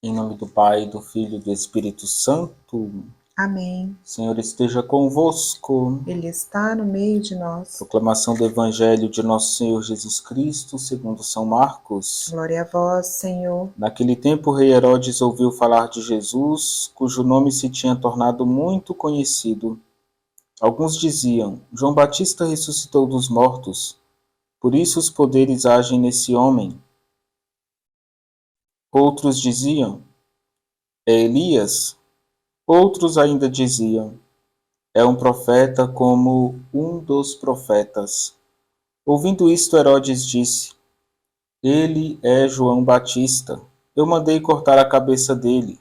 Em nome do Pai, do Filho e do Espírito Santo. Amém. Senhor esteja convosco. Ele está no meio de nós. Proclamação do Evangelho de nosso Senhor Jesus Cristo, segundo São Marcos. Glória a vós, Senhor. Naquele tempo, o rei Herodes ouviu falar de Jesus, cujo nome se tinha tornado muito conhecido. Alguns diziam: João Batista ressuscitou dos mortos, por isso os poderes agem nesse homem. Outros diziam: é Elias. Outros ainda diziam: é um profeta como um dos profetas. Ouvindo isto, Herodes disse: ele é João Batista. Eu mandei cortar a cabeça dele,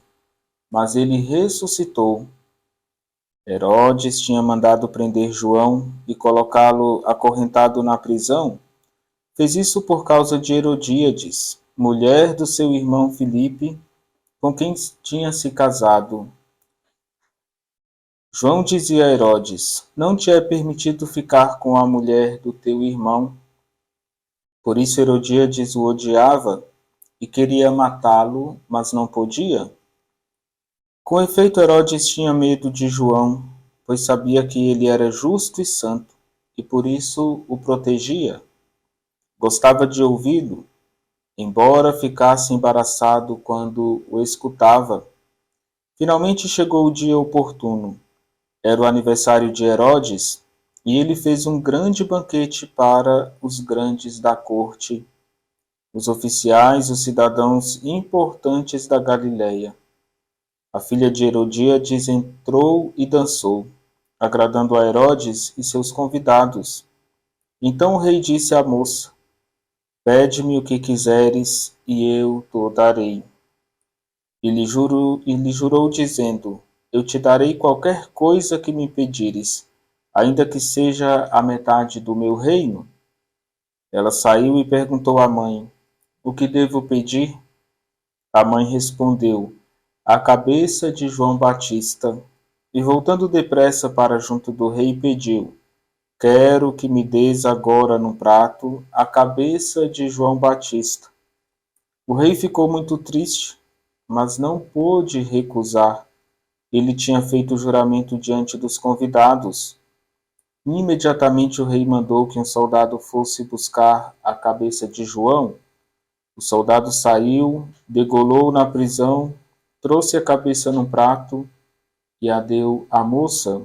mas ele ressuscitou. Herodes tinha mandado prender João e colocá-lo acorrentado na prisão. Fez isso por causa de Herodíades, mulher do seu irmão Filipe, com quem tinha se casado. João dizia a Herodes: não te é permitido ficar com a mulher do teu irmão. Por isso Herodíades o odiava e queria matá-lo, mas não podia. Com efeito, Herodes tinha medo de João, pois sabia que ele era justo e santo, e por isso o protegia. Gostava de ouvi-lo, embora ficasse embaraçado quando o escutava. Finalmente chegou o dia oportuno. Era o aniversário de Herodes, e ele fez um grande banquete para os grandes da corte, os oficiais, os cidadãos importantes da Galiléia. A filha de Herodíades entrou e dançou, agradando a Herodes e seus convidados. Então o rei disse à moça: pede-me o que quiseres, e eu te darei. E lhe jurou, dizendo: eu te darei qualquer coisa que me pedires, ainda que seja a metade do meu reino. Ela saiu e perguntou à mãe: o que devo pedir? A mãe respondeu: a cabeça de João Batista. E voltando depressa para junto do rei, pediu: quero que me des agora num prato a cabeça de João Batista. O rei ficou muito triste, mas não pôde recusar. Ele tinha feito o juramento diante dos convidados. Imediatamente o rei mandou que um soldado fosse buscar a cabeça de João. O soldado saiu, degolou na prisão, trouxe a cabeça num prato e a deu à moça.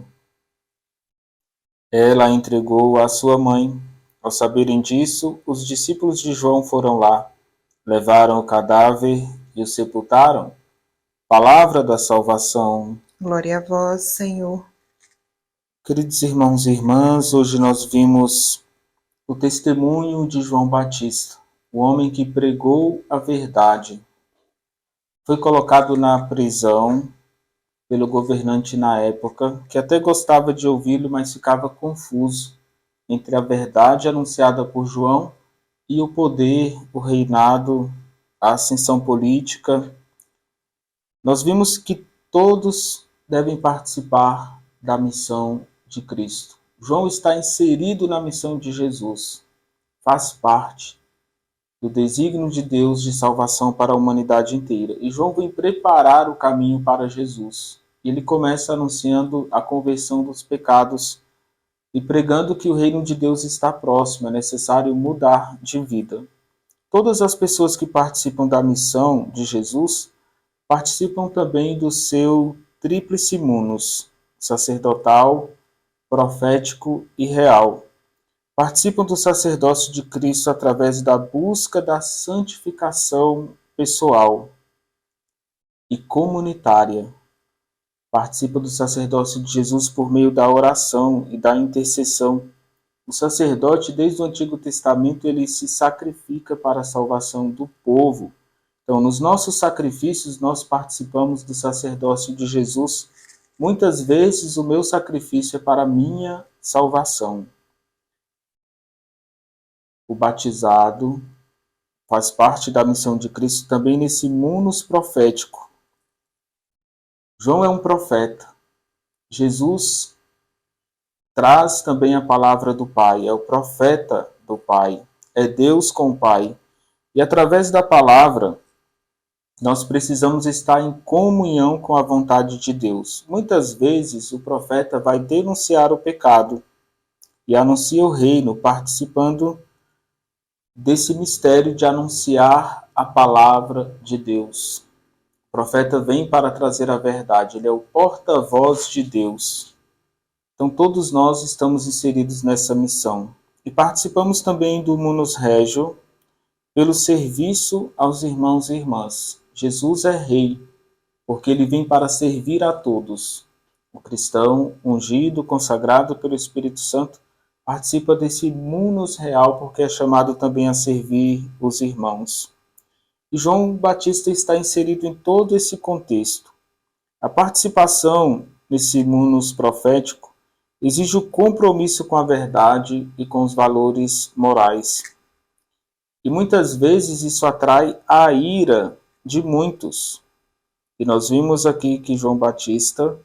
Ela a entregou à sua mãe. Ao saberem disso, os discípulos de João foram lá, levaram o cadáver e o sepultaram. Palavra da salvação. Glória a vós, Senhor. Queridos irmãos e irmãs, hoje nós vimos o testemunho de João Batista, o homem que pregou a verdade. Foi colocado na prisão pelo governante na época, que até gostava de ouvi-lo, mas ficava confuso entre a verdade anunciada por João e o poder, o reinado, a ascensão política. Nós vimos que todos devem participar da missão de Cristo. João está inserido na missão de Jesus, faz parte do desígnio de Deus de salvação para a humanidade inteira. E João vem preparar o caminho para Jesus. Ele começa anunciando a conversão dos pecados e pregando que o reino de Deus está próximo, é necessário mudar de vida. Todas as pessoas que participam da missão de Jesus participam também do seu tríplice munus, sacerdotal, profético e real. Participam do sacerdócio de Cristo através da busca da santificação pessoal e comunitária. Participa do sacerdócio de Jesus por meio da oração e da intercessão. O sacerdote, desde o Antigo Testamento, ele se sacrifica para a salvação do povo. Então, nos nossos sacrifícios, nós participamos do sacerdócio de Jesus. Muitas vezes, o meu sacrifício é para a minha salvação. O batizado faz parte da missão de Cristo também nesse munus profético. João é um profeta. Jesus traz também a palavra do Pai, é o profeta do Pai, é Deus com o Pai. E através da palavra, Nós precisamos estar em comunhão com a vontade de Deus. Muitas vezes o profeta vai denunciar o pecado e anuncia o reino, participando desse mistério de anunciar a palavra de Deus. O profeta vem para trazer a verdade, ele é o porta-voz de Deus. Então todos nós estamos inseridos nessa missão. E participamos também do Munus Regio pelo serviço aos irmãos e irmãs. Jesus é rei, porque ele vem para servir a todos. O cristão ungido, consagrado pelo Espírito Santo, participa desse munus real porque é chamado também a servir os irmãos. E João Batista está inserido em todo esse contexto. A participação nesse munus profético exige o compromisso com a verdade e com os valores morais. E muitas vezes isso atrai a ira de muitos. E nós vimos aqui que João Batista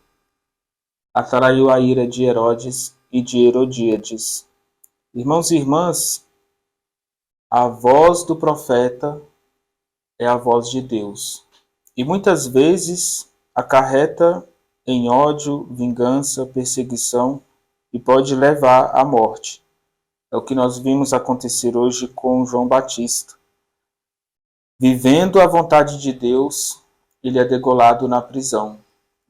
atraiu a ira de Herodes e de Herodíades. Irmãos e irmãs, a voz do profeta é a voz de Deus. E muitas vezes acarreta em ódio, vingança, perseguição e pode levar à morte. É o que nós vimos acontecer hoje com João Batista. Vivendo a vontade de Deus, ele é degolado na prisão.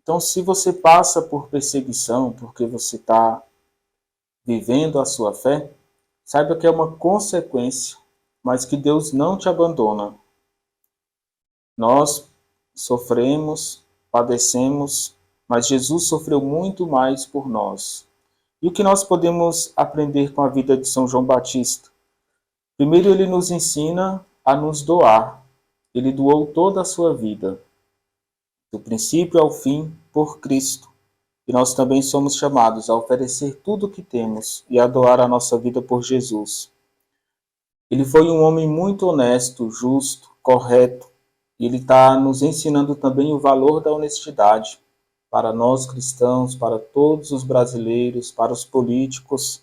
Então, se você passa por perseguição porque você está vivendo a sua fé, saiba que é uma consequência, mas que Deus não te abandona. Nós sofremos, padecemos, mas Jesus sofreu muito mais por nós. E o que nós podemos aprender com a vida de São João Batista? Primeiro, ele nos ensina a nos doar. Ele doou toda a sua vida, do princípio ao fim, por Cristo. E nós também somos chamados a oferecer tudo o que temos e a doar a nossa vida por Jesus. Ele foi um homem muito honesto, justo, correto. E ele está nos ensinando também o valor da honestidade para nós cristãos, para todos os brasileiros, para os políticos.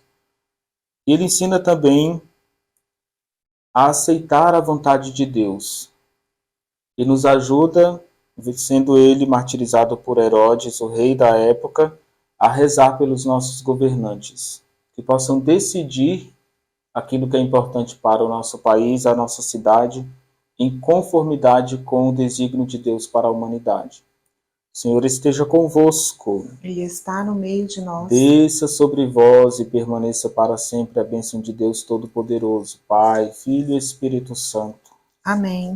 E ele ensina também a aceitar a vontade de Deus. E nos ajuda, sendo ele martirizado por Herodes, o rei da época, a rezar pelos nossos governantes, que possam decidir aquilo que é importante para o nosso país, a nossa cidade, em conformidade com o desígnio de Deus para a humanidade. O Senhor esteja convosco. Ele está no meio de nós. Desça sobre vós e permaneça para sempre a bênção de Deus Todo-Poderoso, Pai, Filho e Espírito Santo. Amém.